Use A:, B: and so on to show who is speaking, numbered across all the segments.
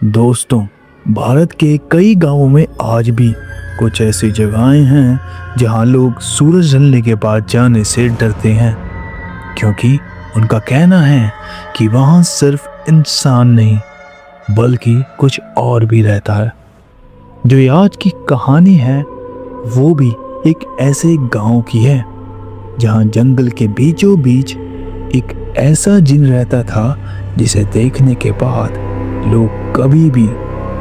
A: दोस्तों, भारत के कई गांवों में आज भी कुछ ऐसी जगहें हैं जहां लोग सूरज ढलने के बाद जाने से डरते हैं, क्योंकि उनका कहना है कि वहां सिर्फ इंसान नहीं बल्कि कुछ और भी रहता है। जो ये आज की कहानी है वो भी एक ऐसे गांव की है जहां जंगल के बीचों बीच एक ऐसा जिन रहता था जिसे देखने के बाद लोग कभी भी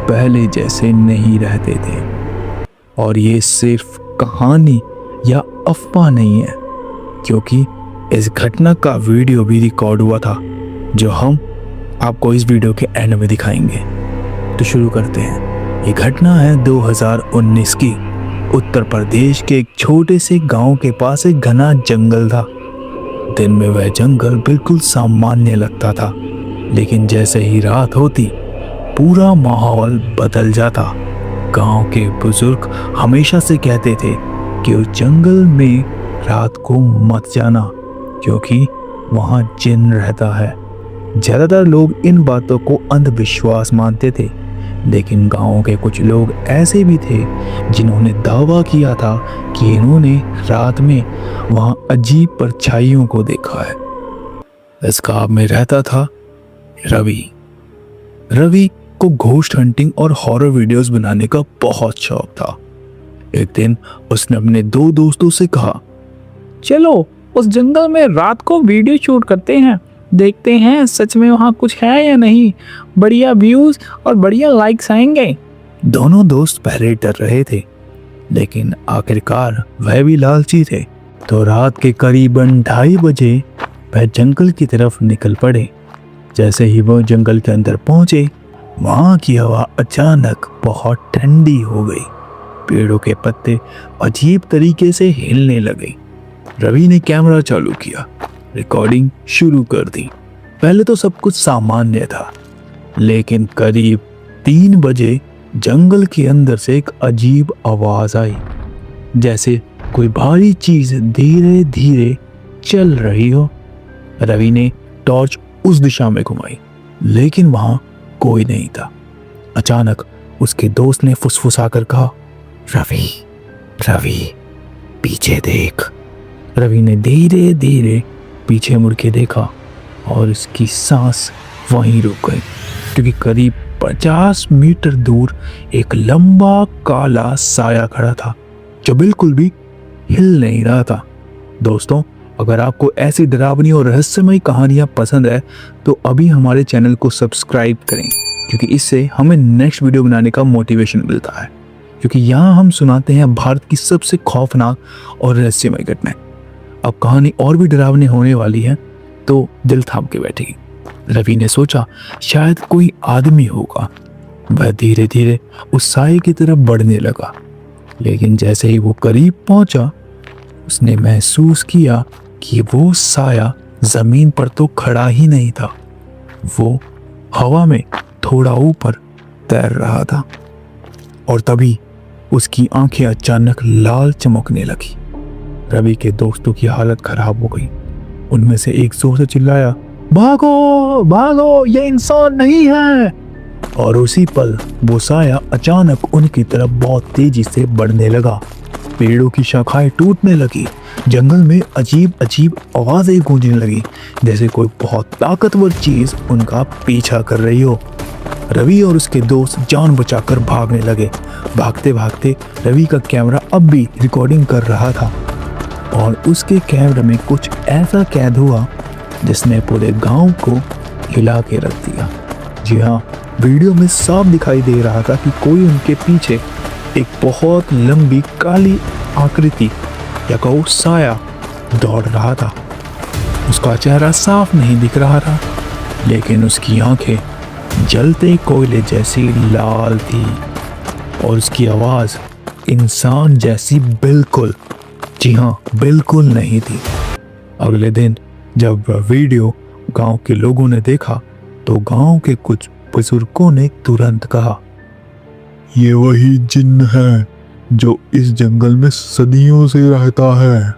A: पहले जैसे नहीं रहते थे। और ये सिर्फ कहानी या अफवाह नहीं है, क्योंकि इस घटना का वीडियो भी रिकॉर्ड हुआ था जो हम आपको इस वीडियो के एंड में दिखाएंगे। तो शुरू करते हैं। ये घटना है 2019 की। उत्तर प्रदेश के एक छोटे से गांव के पास एक घना जंगल था। दिन में वह जंगल बिल्कुल सामान्य लगता था, लेकिन जैसे ही रात होती पूरा माहौल बदल जाता। गांव के बुजुर्ग हमेशा से कहते थे कि उस जंगल में रात को मत जाना, क्योंकि वहां जिन रहता है। ज्यादातर लोग इन बातों को अंधविश्वास मानते थे, लेकिन गांव के कुछ लोग ऐसे भी थे जिन्होंने दावा किया था कि इन्होंने रात में वहां अजीब परछाइयों को देखा है। इस गांव में रहता था रवि को घोस्ट हंटिंग और हॉरर वीडियोस बनाने का बहुत शौक था। एक दिन उसने अपने दो दोस्तों से कहा,
B: चलो उस जंगल में रात को वीडियो शूट करते हैं, देखते हैं सच में वहाँ कुछ है या नहीं। बढ़िया व्यूज और बढ़िया लाइक्स आएंगे।
A: दोनों दोस्त पहले डर रहे थे, लेकिन आखिरकार वह भी लालची थे। तो रात के करीबन 2:30 बजे वह जंगल की तरफ निकल पड़े। जैसे ही वो जंगल के अंदर पहुंचे, वहां की हवा अचानक बहुत ठंडी हो गई। पेड़ों के पत्ते अजीब तरीके से हिलने लगे। रवि ने कैमरा चालू किया, रिकॉर्डिंग शुरू कर दी। पहले तो सब कुछ सामान्य था, लेकिन करीब 3 बजे जंगल के अंदर से एक अजीब आवाज आई, जैसे कोई भारी चीज धीरे धीरे चल रही हो। रवि ने टॉर्च उस दिशा में घुमाई, लेकिन वहां कोई नहीं था। अचानक उसके दोस्त ने फुसफुसाकर कहा, रवि पीछे देख। रवि ने धीरे धीरे पीछे मुड़ के देखा और उसकी सांस वहीं रुक गई, क्योंकि करीब 50 मीटर दूर एक लंबा काला साया खड़ा था जो बिल्कुल भी हिल नहीं रहा था। दोस्तों, अगर आपको ऐसी डरावनी और रहस्यमयी कहानियां पसंद है तो अभी हमारे चैनल को सब्सक्राइब करें, क्योंकि इससे हमें नेक्स्ट वीडियो बनाने का मोटिवेशन मिलता है। क्योंकि यहाँ हम सुनाते हैं भारत की सबसे खौफनाक और रहस्यमयी घटनाएं। अब कहानी और भी डरावनी होने वाली है, तो दिल थाम के बैठेगी। रवि ने सोचा शायद कोई आदमी होगा। वह धीरे धीरे उस साये की तरफ बढ़ने लगा, लेकिन जैसे ही वो करीब पहुंचा उसने महसूस किया कि वो साया जमीन पर तो खड़ा ही नहीं था, वो हवा में थोड़ा ऊपर तैर रहा था। और तभी उसकी आंखें अचानक लाल चमकने लगी। रवि के दोस्तों की हालत खराब हो गई। उनमें से एक जोर से चिल्लाया, भागो भागो, ये इंसान नहीं है। और उसी पल वो साया अचानक उनकी तरफ बहुत तेजी से बढ़ने लगा। पेड़ों की शाखाएं टूटने लगी। जंगल में अजीब अजीब आवाजें गूंजने लगी, जैसे कोई बहुत ताकतवर चीज उनका पीछा कर रही हो। रवि और उसके दोस्त जान बचाकर भागने लगे। भागते भागते रवि का कैमरा अब भी रिकॉर्डिंग कर रहा था, और उसके कैमरे में कुछ ऐसा कैद हुआ जिसने पूरे गांव को हिला के रख दिया। जी हाँ, वीडियो में साफ दिखाई दे रहा था कि कोई उनके पीछे एक बहुत लंबी काली आकृति या कहो साया दौड़ रहा था। उसका चेहरा साफ नहीं दिख रहा था, लेकिन उसकी आंखें जलते कोयले जैसी लाल थी, और उसकी आवाज इंसान जैसी बिल्कुल, जी हाँ, बिल्कुल नहीं थी। अगले दिन जब वह वीडियो गांव के लोगों ने देखा तो गांव के कुछ बुजुर्गों ने तुरंत कहा, ये वही जिन्न है जो इस जंगल में सदियों से रहता है।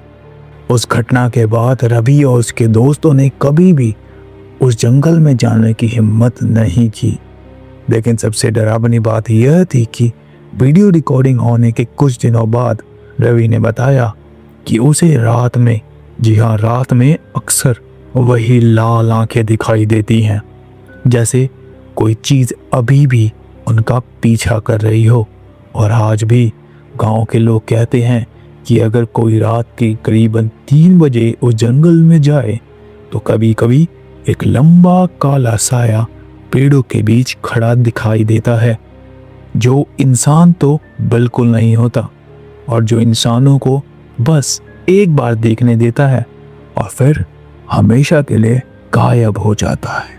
A: उस घटना के बाद रवि और उसके दोस्तों ने कभी भी उस जंगल में जाने की हिम्मत नहीं की, लेकिन सबसे डरावनी बात यह थी कि वीडियो रिकॉर्डिंग होने के कुछ दिनों बाद रवि ने बताया कि उसे रात में, जी हाँ रात में, अक्सर वही लाल आंखें दिखाई देती हैं, जैसे कोई चीज अभी भी उनका पीछा कर रही हो। और आज भी गांव के लोग कहते हैं कि अगर कोई रात के करीबन 3 बजे उस जंगल में जाए तो कभी कभी एक लंबा काला साया पेड़ों के बीच खड़ा दिखाई देता है, जो इंसान तो बिल्कुल नहीं होता और जो इंसानों को बस एक बार देखने देता है और फिर हमेशा के लिए गायब हो जाता है।